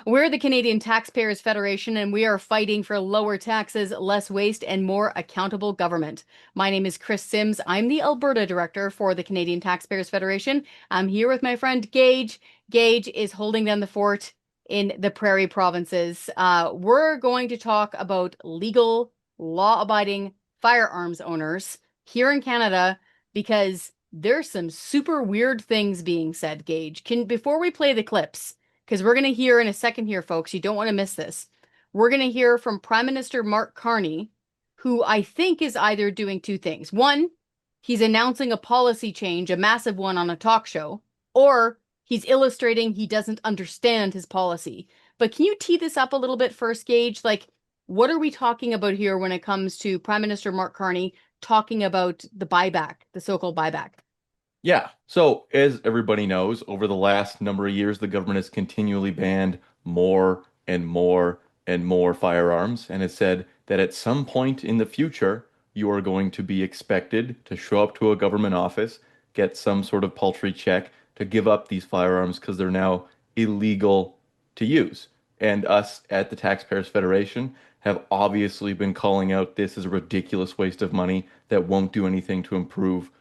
We're the Canadian Taxpayers Federation, and we are fighting for lower taxes, less waste, and more accountable government. My name is Kris Sims. I'm the Alberta director for the Canadian Taxpayers Federation. I'm here with my friend Gage. Gage is holding down the fort in the Prairie provinces. We're going to talk about legal, law-abiding firearms owners here in Canada because there's some super weird things being said, Gage. Before we play the clips, because we're going to hear in a second here, folks, you don't want to miss this. We're going to hear from Prime Minister Mark Carney, who I think is either doing two things. One, he's announcing a policy change, a massive one on a talk show, or he's illustrating he doesn't understand his policy. But can you tee this up a little bit first, Gage? Like, what are we talking about here when it comes to Prime Minister Mark Carney talking about the buyback, the so-called buyback? Yeah. So, as everybody knows, over the last number of years, the government has continually banned more and more and more firearms and has said that at some point in the future, you are going to be expected to show up to a government office, get some sort of paltry check to give up these firearms because they're now illegal to use. And us at the Taxpayers Federation have obviously been calling out this as a ridiculous waste of money that won't do anything to improve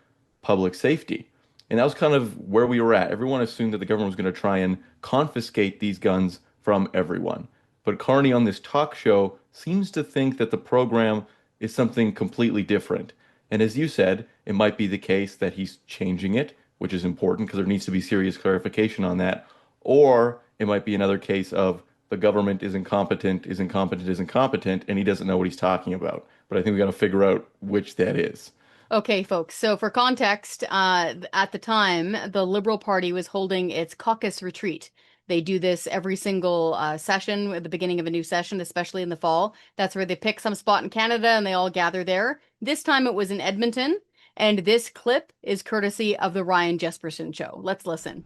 public safety. And that was kind of where we were at. Everyone assumed that the government was going to try and confiscate these guns from everyone. But Carney on this talk show seems to think that the program is something completely different. And as you said, it might be the case that he's changing it, which is important because there needs to be serious clarification on that. Or it might be another case of the government is incompetent, and he doesn't know what he's talking about. But I think we got to figure out which that is. Okay, folks. So for context, at the time, the Liberal Party was holding its caucus retreat. They do this every single session at the beginning of a new session, especially in the fall. That's where they pick some spot in Canada and they all gather there. This time it was in Edmonton, and this clip is courtesy of the Ryan Jesperson Show. Let's listen.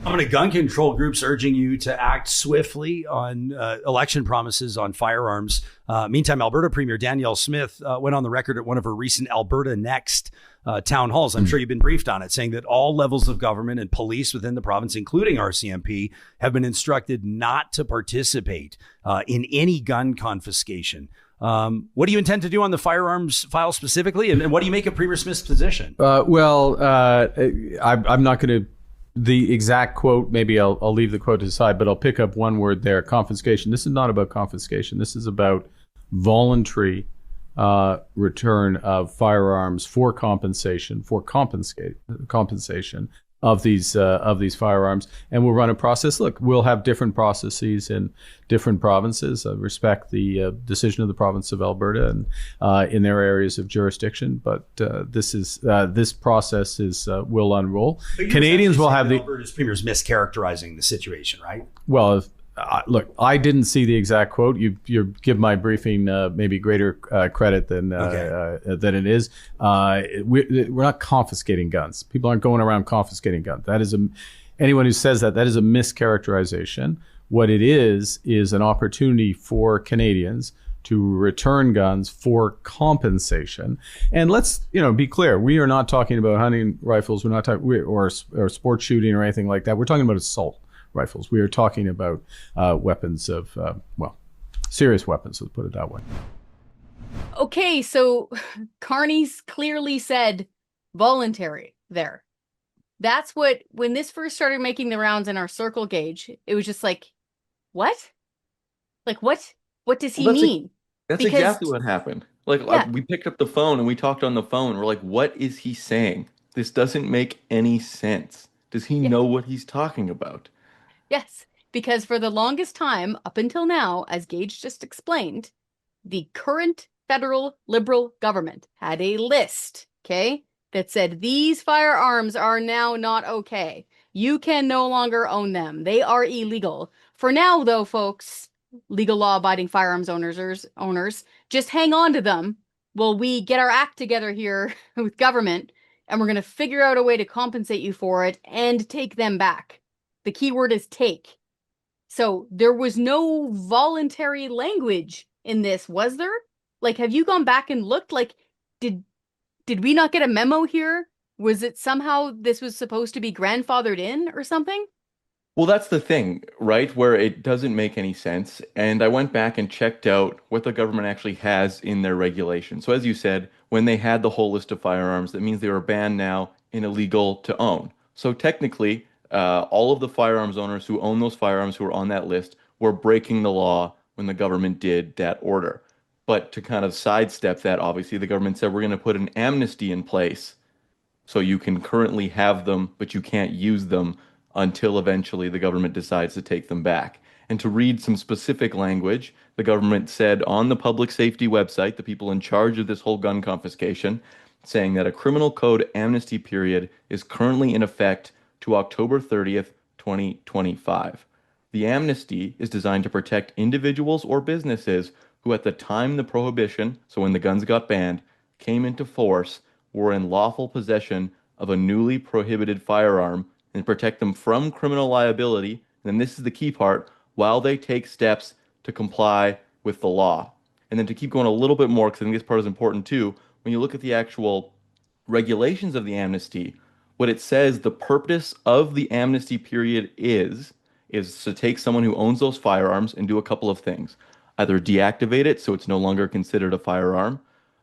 Prominent gun control groups urging you to act swiftly on election promises on firearms. Meantime, Alberta Premier Danielle Smith went on the record at one of her recent Alberta Next town halls. I'm sure you've been briefed on it, saying that all levels of government and police within the province, including RCMP, have been instructed not to participate in any gun confiscation. What do you intend to do on the firearms file specifically? And what do you make of Premier Smith's position? I'm not going to the exact quote. Maybe I'll leave the quote aside, but I'll pick up one word there: confiscation. This is not about confiscation. This is about voluntary return of firearms for compensation of these firearms, and we'll run a process. Look, we'll have different processes in different provinces. I respect the decision of the province of Alberta and in their areas of jurisdiction, but this process will unroll. Canadians will have the Alberta's premier's mischaracterizing the situation, right? Well, look, I didn't see the exact quote. You give my briefing maybe greater credit than it is. We're not confiscating guns. People aren't going around confiscating guns. That is anyone who says that is a mischaracterization. What it is an opportunity for Canadians to return guns for compensation. And let's be clear. We are not talking about hunting rifles. We're not talking or sports shooting or anything like that. We're talking about assault rifles. We are talking about weapons of, serious weapons, let's put it that way. Okay, so Carney's clearly said voluntary there. That's what, when this first started making the rounds in our circle, Gage, it was just like, what? Like, what does he mean? That's exactly what happened. We picked up the phone and we talked on the phone. We're like, what is he saying? This doesn't make any sense. Does he know what he's talking about? Yes, because for the longest time, up until now, as Gage just explained, the current federal Liberal government had a list, okay, that said these firearms are now not okay. You can no longer own them. They are illegal. For now, though, folks, legal law-abiding firearms owners, just hang on to them while we get our act together here with government, and we're going to figure out a way to compensate you for it and take them back. The key word is take. So there was no voluntary language in this, was there? Like, have you gone back and looked? Like, did we not get a memo here? Was it somehow this was supposed to be grandfathered in or something? Well, that's the thing, right? Where it doesn't make any sense. And I went back and checked out what the government actually has in their regulation. So, as you said, when they had the whole list of firearms, that means they were banned now and illegal to own. So, technically, all of the firearms owners who own those firearms who are on that list were breaking the law when the government did that order. But to kind of sidestep that, obviously, the government said we're going to put an amnesty in place so you can currently have them, but you can't use them until eventually the government decides to take them back. And to read some specific language, the government said on the public safety website, the people in charge of this whole gun confiscation, saying that a criminal code amnesty period is currently in effect to October 30th, 2025. The amnesty is designed to protect individuals or businesses who, at the time the prohibition, so when the guns got banned, came into force, were in lawful possession of a newly prohibited firearm and protect them from criminal liability. And then this is the key part, while they take steps to comply with the law. And then to keep going a little bit more, because I think this part is important too, when you look at the actual regulations of the amnesty, what it says the purpose of the amnesty period is to take someone who owns those firearms and do a couple of things. Either deactivate it so it's no longer considered a firearm,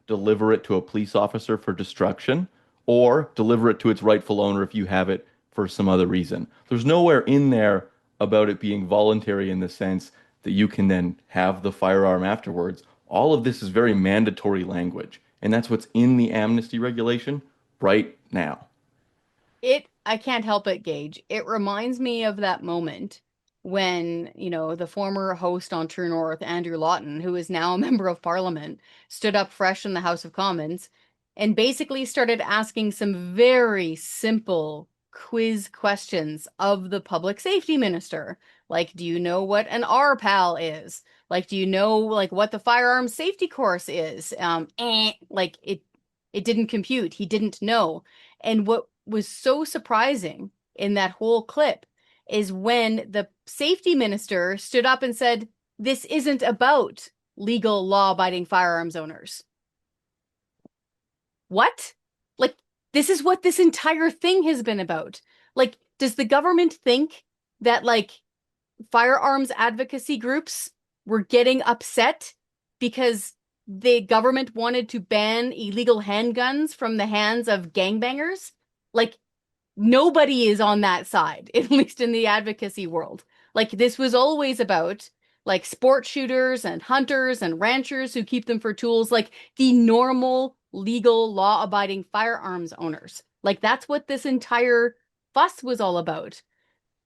deliver it to a police officer for destruction, or deliver it to its rightful owner if you have it for some other reason. There's nowhere in there about it being voluntary in the sense that you can then have the firearm afterwards. All of this is very mandatory language, and that's what's in the amnesty regulation right now. I can't help it, Gage. It reminds me of that moment when, the former host on True North, Andrew Lawton, who is now a member of Parliament, stood up fresh in the House of Commons and basically started asking some very simple quiz questions of the public safety minister. Like, do you know what an RPAL is? Like, do you know what the firearms safety course is? It didn't compute. He didn't know. And what was so surprising in that whole clip is when the safety minister stood up and said, this isn't about legal law-abiding firearms owners. What? This is what this entire thing has been about. Does the government think that firearms advocacy groups were getting upset because the government wanted to ban illegal handguns from the hands of gangbangers? Nobody is on that side, at least in the advocacy world. This was always about sport shooters and hunters and ranchers who keep them for tools, the normal legal law-abiding firearms owners. That's what this entire fuss was all about.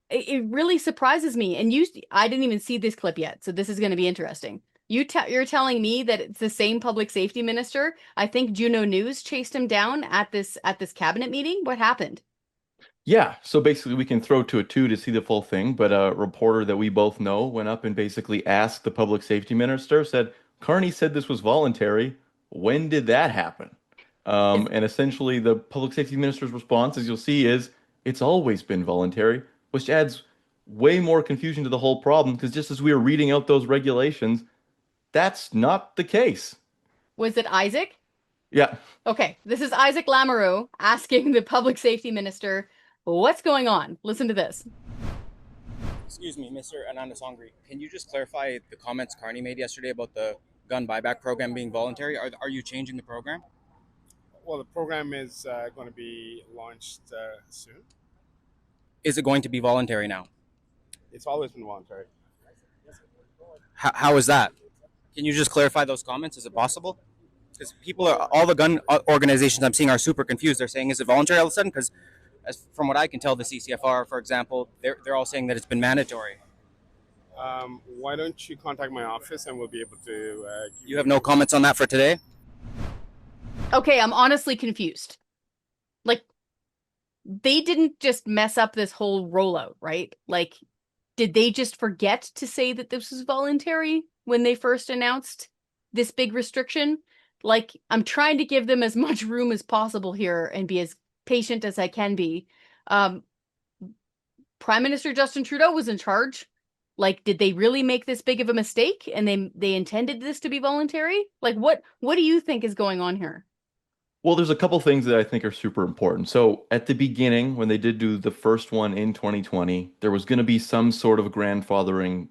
It really surprises me. And I didn't even see this clip yet, so this is going to be interesting. You're telling me that it's the same public safety minister? I think Juno News chased him down at this cabinet meeting. What happened? Yeah, so basically we can throw to a two to see the full thing, but a reporter that we both know went up and basically asked the public safety minister, said, Carney said this was voluntary. When did that happen? And essentially the public safety minister's response, as you'll see, is it's always been voluntary, which adds way more confusion to the whole problem, because just as we were reading out those regulations, that's not the case. Was it Isaac? Yeah. Okay, this is Isaac Lamoureux asking the public safety minister, what's going on? Listen to this. Excuse me, Mr. Ananda Sangri. Can you just clarify the comments Carney made yesterday about the gun buyback program being voluntary? Are you changing the program? Well, the program is going to be launched soon. Is it going to be voluntary now? It's always been voluntary. How is that? Can you just clarify those comments? Is it possible? Because all the gun organizations I'm seeing are super confused. They're saying, is it voluntary all of a sudden? Because from what I can tell, the CCFR, for example, they're all saying that it's been mandatory. Why don't you contact my office and we'll be able to... You have no comments on that for today? Okay, I'm honestly confused. They didn't just mess up this whole rollout, right? Did they just forget to say that this was voluntary when they first announced this big restriction? I'm trying to give them as much room as possible here and be as patient as I can be. Prime Minister Justin Trudeau was in charge. Did they really make this big of a mistake and they intended this to be voluntary? What do you think is going on here? Well, there's a couple things that I think are super important. So at the beginning, when they did do the first one in 2020, there was going to be some sort of grandfathering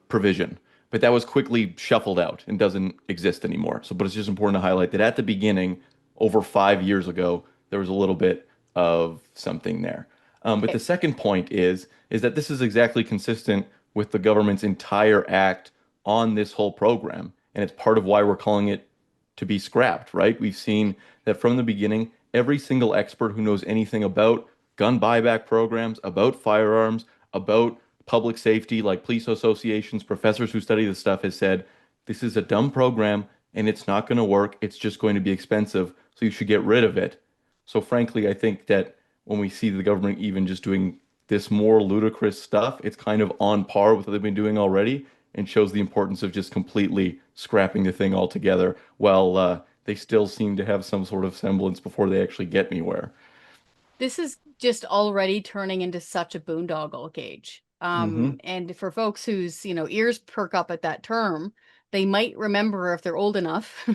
provision, but that was quickly shuffled out and doesn't exist anymore. So, but it's just important to highlight that at the beginning, over 5 years ago, there was a little bit of something there. But the second point is that this is exactly consistent with the government's entire act on this whole program, and it's part of why we're calling it to be scrapped, right? We've seen that from the beginning, every single expert who knows anything about gun buyback programs, about firearms, about public safety, like police associations, professors who study this stuff, has said this is a dumb program and it's not going to work. It's just going to be expensive. So you should get rid of it. So frankly, I think that when we see the government even just doing this more ludicrous stuff, it's kind of on par with what they've been doing already and shows the importance of just completely scrapping the thing altogether while they still seem to have some sort of semblance before they actually get anywhere. This is just already turning into such a boondoggle, Gage. Hmm. And for folks whose, ears perk up at that term, they might remember, if they're old enough,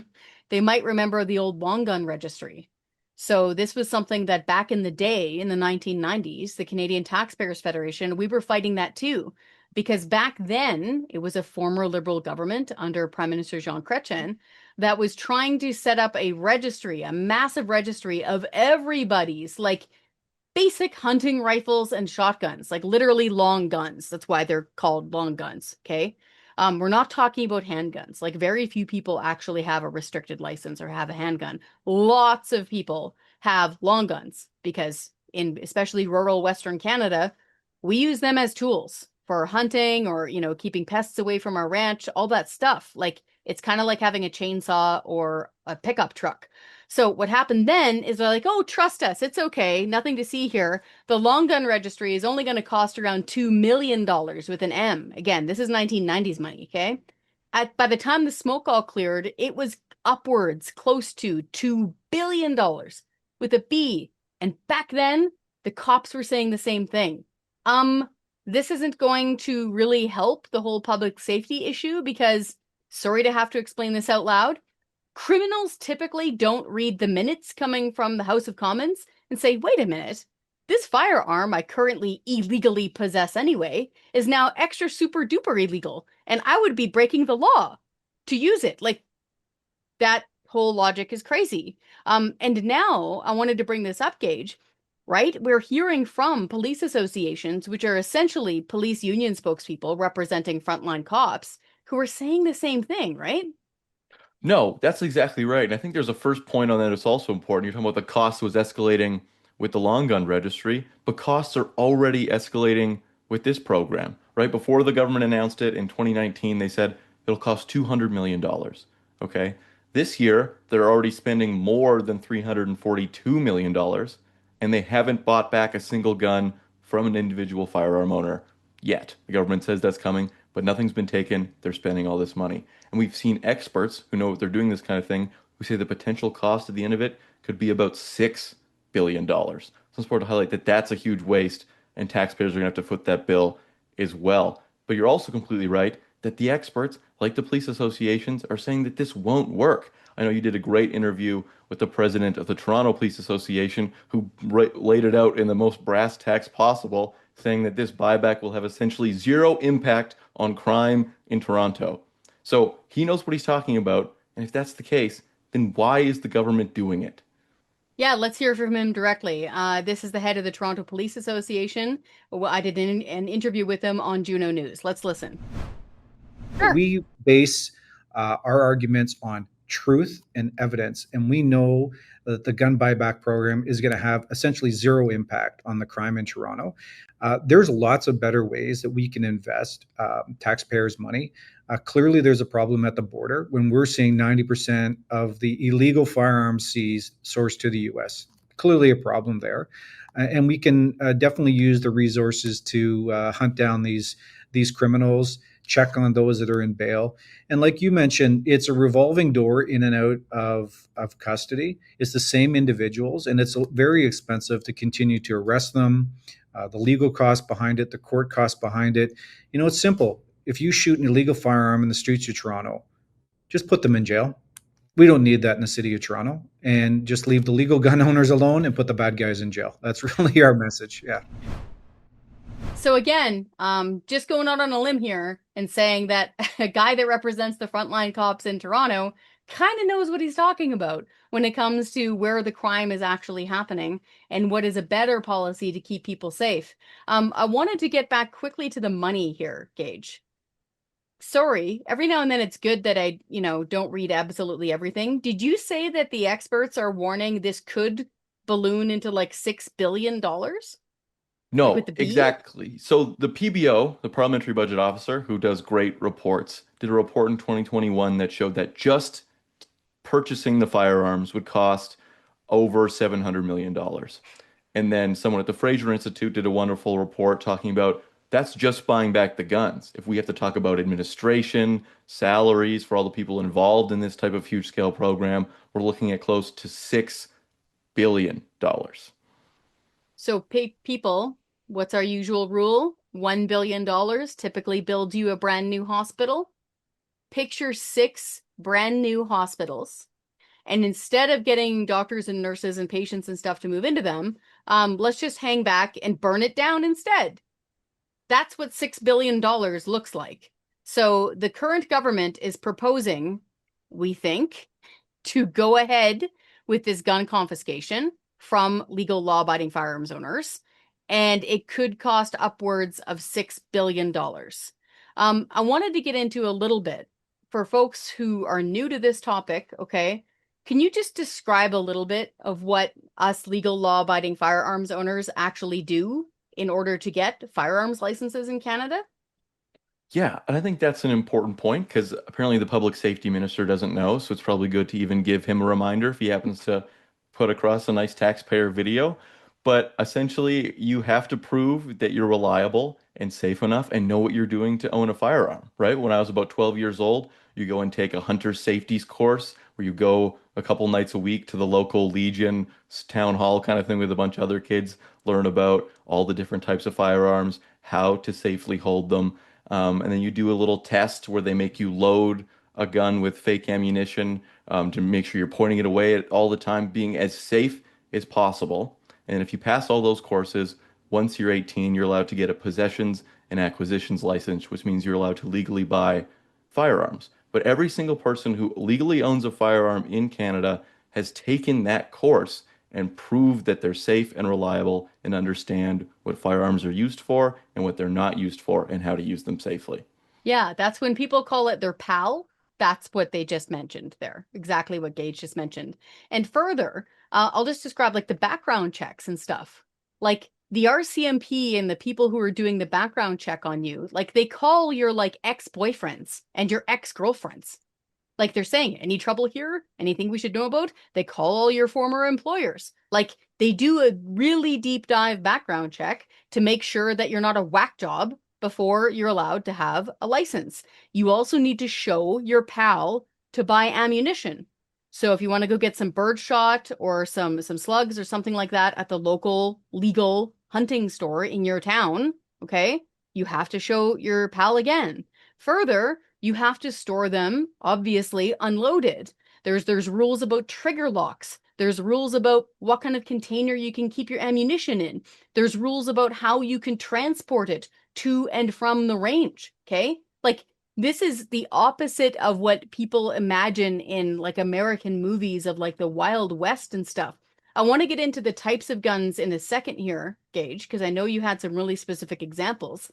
they might remember the old long gun registry. So this was something that back in the day, in the 1990s, the Canadian Taxpayers Federation, we were fighting that too. Because back then, it was a former Liberal government under Prime Minister Jean Chrétien that was trying to set up a registry, a massive registry of everybody's like basic hunting rifles and shotguns, like literally long guns. That's why they're called long guns. Okay. We're not talking about handguns. Like very few people actually have a restricted license or have a handgun. Lots of people have long guns because in especially rural Western Canada, we use them as tools for hunting or, keeping pests away from our ranch, all that stuff. Like it's kind of like having a chainsaw or a pickup truck. So what happened then is they're like, oh, trust us. It's okay. Nothing to see here. The long gun registry is only going to cost around $2 million with an M. Again, this is 1990s money, okay? By the time the smoke all cleared, it was upwards close to $2 billion with a B. And back then, the cops were saying the same thing. This isn't going to really help the whole public safety issue because, sorry to have to explain this out loud, criminals typically don't read the minutes coming from the House of Commons and say, wait a minute, this firearm I currently illegally possess anyway is now extra super duper illegal, and I would be breaking the law to use it. Like, that whole logic is crazy. And now I wanted to bring this up, Gage, right? We're hearing from police associations, which are essentially police union spokespeople representing frontline cops, who are saying the same thing, right? No, that's exactly right. And I think there's a first point on that that's also important. You're talking about the cost was escalating with the long gun registry, but costs are already escalating with this program, right? Before the government announced it in 2019, they said it'll cost $200 million. Okay. This year, they're already spending more than $342 million, and they haven't bought back a single gun from an individual firearm owner yet. The government says that's coming, but nothing's been taken. They're spending all this money. And we've seen experts who know what they're doing this kind of thing who say the potential cost at the end of it could be about $6 billion. So it's important to highlight that that's a huge waste, and taxpayers are going to have to foot that bill as well. But you're also completely right that the experts, like the police associations, are saying that this won't work. I know you did a great interview with the president of the Toronto Police Association, who laid it out in the most brass tacks possible, saying that this buyback will have essentially zero impact on crime in Toronto. So he knows what he's talking about. And if that's the case, then why is the government doing it? Yeah, let's hear from him directly. This is the head of the Toronto Police Association. I did an interview with him on Juno News. Let's listen. Sure. We base our arguments on truth and evidence, and we know that the gun buyback program is going to have essentially zero impact on the crime in Toronto. There's lots of better ways that we can invest taxpayers' money. Clearly, there's a problem at the border when we're seeing 90% of the illegal firearms seized sourced to the U.S. Clearly a problem there. And we can definitely use the resources to hunt down these criminals, check on those that are in bail. And like you mentioned, it's a revolving door in and out of custody. It's the same individuals, and it's very expensive to continue to arrest them. The legal cost behind it, the court cost behind it. It's simple. If you shoot an illegal firearm in the streets of Toronto, just put them in jail. We don't need that in the city of Toronto, and just leave the legal gun owners alone and put the bad guys in jail. That's really our message. Yeah. So again, just going out on a limb here and saying that a guy that represents the frontline cops in Toronto kind of knows what he's talking about when it comes to where the crime is actually happening and what is a better policy to keep people safe. I wanted to get back quickly to the money here, Gage. Sorry, every now and then it's good that I, don't read absolutely everything. Did you say that the experts are warning this could balloon into like $6 billion? Like with No, the B? exactly. So the PBO, the Parliamentary Budget Officer, who does great reports, did a report in 2021 that showed that just purchasing the firearms would cost over $700 million. And then someone at the Fraser Institute did a wonderful report talking about that's just buying back the guns. If we have to talk about administration, salaries for all the people involved in this type of huge scale program, we're looking at close to $6 billion. So people, what's our usual rule? $1 billion typically builds you a brand new hospital. Picture 6 brand new hospitals. And instead of getting doctors and nurses and patients and stuff to move into them, let's just hang back and burn it down instead. That's what $6 billion looks like. So the current government is proposing, we think, to go ahead with this gun confiscation from legal law-abiding firearms owners, and it could cost upwards of $6 billion. I wanted to get into a little bit for folks who are new to this topic, okay? Can you just describe a little bit of what us legal law-abiding firearms owners actually do in order to get firearms licenses in Canada? Yeah, and I think that's an important point because apparently the public safety minister doesn't know, so it's probably good to even give him a reminder if he happens to put across a nice taxpayer video. But essentially, you have to prove that you're reliable and safe enough and know what you're doing to own a firearm, right? When I was about 12 years old, you go and take a hunter safeties course where you go a couple nights a week to the local Legion town hall kind of thing with a bunch of other kids, learn about all the different types of firearms, how to safely hold them. And then you do a little test where they make you load a gun with fake ammunition to make sure you're pointing it away at all the time, being as safe as possible. And if you pass all those courses, once you're 18, you're allowed to get a possessions and acquisitions license, which means you're allowed to legally buy firearms. But every single person who legally owns a firearm in Canada has taken that course and proved that they're safe and reliable and understand what firearms are used for and what they're not used for and how to use them safely. Yeah, that's when people call it their PAL. That's what they just mentioned there. Exactly what Gage just mentioned. And further, I'll just describe like the background checks and stuff. Like the RCMP and the people who are doing the background check on you, like they call your like ex-boyfriends and your ex-girlfriends. Like they're saying, any trouble here? Anything we should know about? They call all your former employers. Like they do a really deep dive background check to make sure that you're not a whack job before you're allowed to have a license. You also need to show your PAL to buy ammunition. So if you want to go get some birdshot or some slugs or something like that at the local legal hunting store in your town, okay, you have to show your PAL again. Further, you have to store them, obviously, unloaded. There's rules about trigger locks. There's rules about what kind of container you can keep your ammunition in. There's rules about how you can transport it to and from the range, okay? Like, this is the opposite of what people imagine in, like, American movies of, like, the Wild West and stuff. I want to get into the types of guns in a second here, Gage, because I know you had some really specific examples.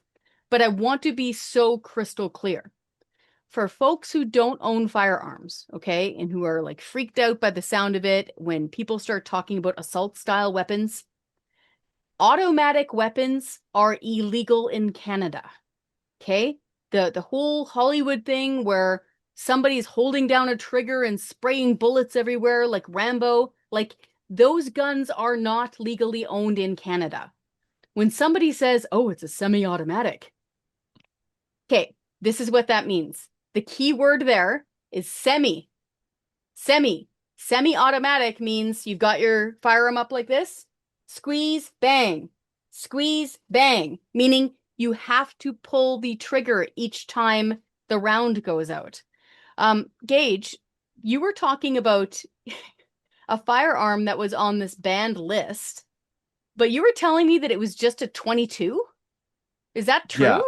But I want to be so crystal clear. For folks who don't own firearms, okay, and who are like freaked out by the sound of it when people start talking about assault style weapons, automatic weapons are illegal in Canada, okay? The whole Hollywood thing where somebody's holding down a trigger and spraying bullets everywhere like Rambo, like those guns are not legally owned in Canada. When somebody says, oh, it's a semi-automatic, okay, this is what that means. The key word there is semi. Semi-automatic means you've got your firearm up like this. Squeeze, bang. Squeeze, bang. Meaning you have to pull the trigger each time the round goes out. Gage, you were talking about a firearm that was on this banned list, but you were telling me that it was just a 22? Is that true? Yeah.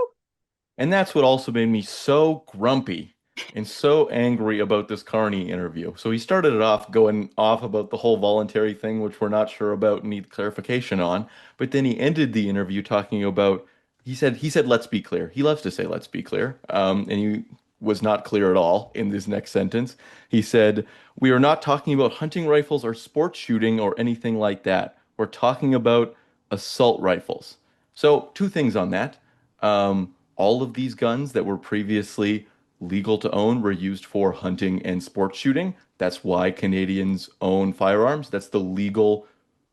And that's what also made me so grumpy and so angry about this Carney interview. So he started it off going off about the whole voluntary thing, which we're not sure about and need clarification on. But then he ended the interview talking about, he said, let's be clear. He loves to say, let's be clear. And he was not clear at all in this next sentence. He said, we are not talking about hunting rifles or sports shooting or anything like that. We're talking about assault rifles. So two things on that. All of these guns that were previously legal to own were used for hunting and sports shooting. That's why Canadians own firearms. That's the legal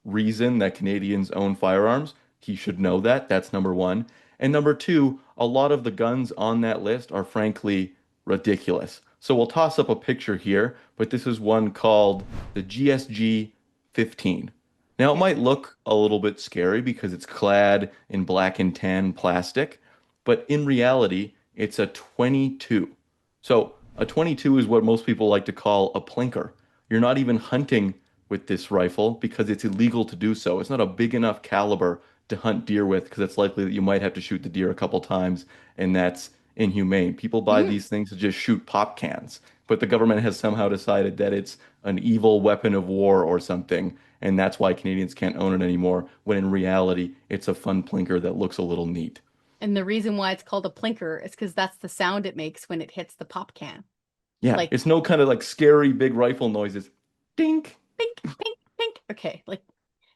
reason that Canadians own firearms. He should know that. That's number one. And number two, a lot of the guns on that list are frankly ridiculous. So we'll toss up a picture here, but this is one called the GSG 15. Now, it might look a little bit scary because it's clad in black and tan plastic, but in reality, it's a 22. So a 22 is what most people like to call a plinker. You're not even hunting with this rifle because it's illegal to do so. It's not a big enough caliber to hunt deer with because it's likely that you might have to shoot the deer a couple times, and that's inhumane. People buy these things to just shoot pop cans, but the government has somehow decided that it's an evil weapon of war or something, and that's why Canadians can't own it anymore, when in reality, it's a fun plinker that looks a little neat. And the reason why it's called a plinker is because that's the sound it makes when it hits the pop can. Yeah, Like, it's no kind of like scary big rifle noises. Dink. pink, pink, pink. Okay, like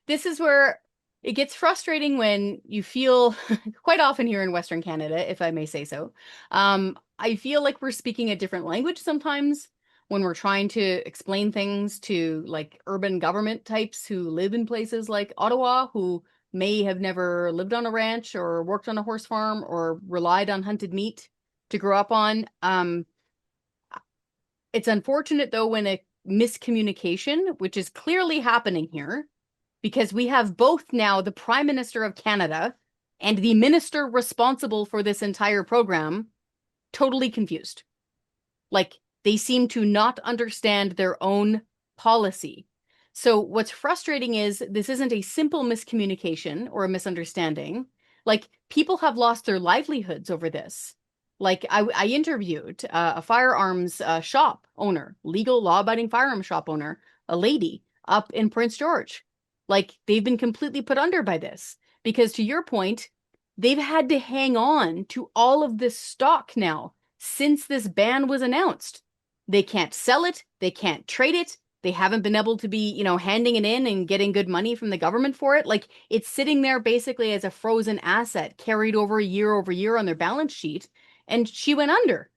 this is where it gets frustrating when you feel quite often here in Western Canada, if I may say so. I feel like we're speaking a different language sometimes when we're trying to explain things to like urban government types who live in places like Ottawa, who may have never lived on a ranch or worked on a horse farm or relied on hunted meat to grow up on. It's unfortunate, though, when a miscommunication, which is clearly happening here, because we have both now the Prime Minister of Canada and the minister responsible for this entire program totally confused. Like, they seem to not understand their own policy. So what's frustrating is this isn't a simple miscommunication or a misunderstanding. Like, people have lost their livelihoods over this. Like, I interviewed a firearms shop owner, legal law-abiding firearms shop owner, a lady up in Prince George. Like, they've been completely put under by this because, to your point, they've had to hang on to all of this stock now since this ban was announced. They can't sell it. They can't trade it. They haven't been able to be, handing it in and getting good money from the government for it. Like, it's sitting there basically as a frozen asset carried over year on their balance sheet. And she went under.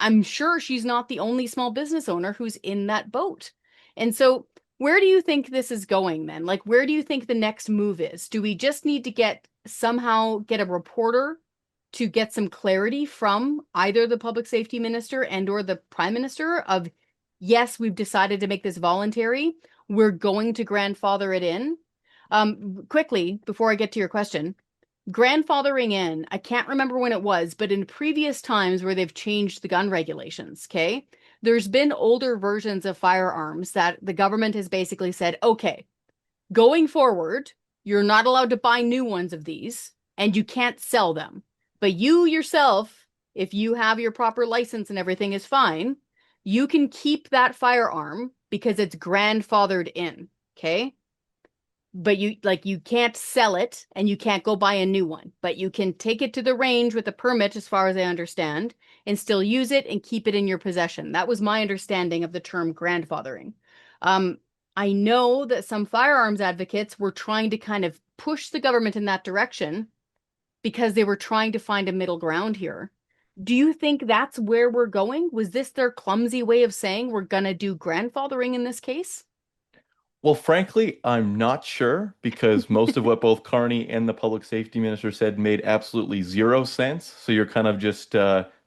I'm sure she's not the only small business owner who's in that boat. And so where do you think this is going then? Like, where do you think the next move is? Do we just need to somehow get a reporter to get some clarity from either the public safety minister and or the prime minister of, yes, we've decided to make this voluntary. We're going to grandfather it in. Quickly, before I get to your question, grandfathering in, I can't remember when it was, but in previous times where they've changed the gun regulations, okay, there's been older versions of firearms that the government has basically said, okay, going forward, you're not allowed to buy new ones of these and you can't sell them. But you yourself, if you have your proper license and everything is fine, you can keep that firearm because it's grandfathered in, okay? But you can't sell it and you can't go buy a new one, but you can take it to the range with a permit, as far as I understand, and still use it and keep it in your possession. That was my understanding of the term grandfathering. I know that some firearms advocates were trying to kind of push the government in that direction because they were trying to find a middle ground here. Do you think that's where we're going? Was this their clumsy way of saying we're going to do grandfathering in this case? Well, frankly, I'm not sure because most of what both Carney and the public safety minister said made absolutely zero sense. So you're kind of just,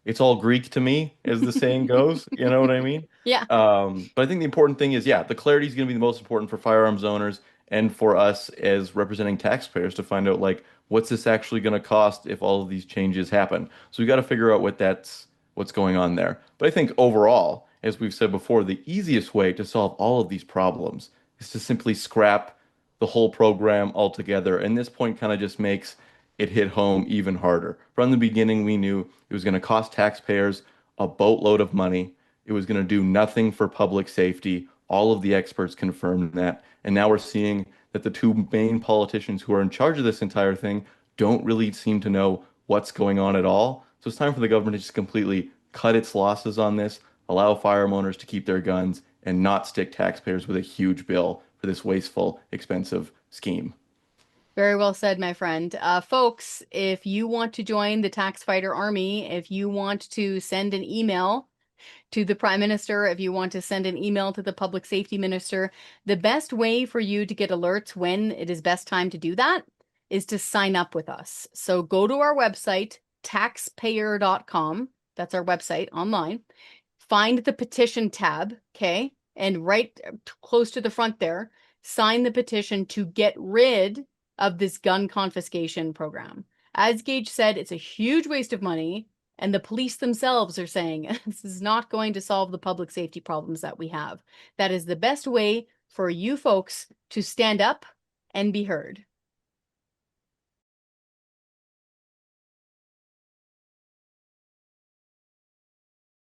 it's all Greek to me, as the saying goes. You know what I mean? Yeah. But I think the important thing is, yeah, the clarity is going to be the most important for firearms owners and for us as representing taxpayers to find out, like, what's this actually going to cost if all of these changes happen? So we got to figure out what's going on there. But I think overall, as we've said before, the easiest way to solve all of these problems is to simply scrap the whole program altogether. And this point kind of just makes it hit home even harder. From the beginning, we knew it was going to cost taxpayers a boatload of money. It was going to do nothing for public safety. All of the experts confirmed that. And now we're seeing that the two main politicians who are in charge of this entire thing don't really seem to know what's going on at all. So it's time for the government to just completely cut its losses on this, allow firearm owners to keep their guns, and not stick taxpayers with a huge bill for this wasteful, expensive scheme. Very well said, my friend. Folks, if you want to join the tax fighter army, if you want to send an email to the Prime Minister, if you want to send an email to the Public Safety Minister, the best way for you to get alerts when it is best time to do that is to sign up with us. So go to our website, taxpayer.com. That's our website online. Find the petition tab, okay? And right close to the front there, sign the petition to get rid of this gun confiscation program. As Gage said, it's a huge waste of money, and the police themselves are saying this is not going to solve the public safety problems that we have. That is the best way for you folks to stand up and be heard.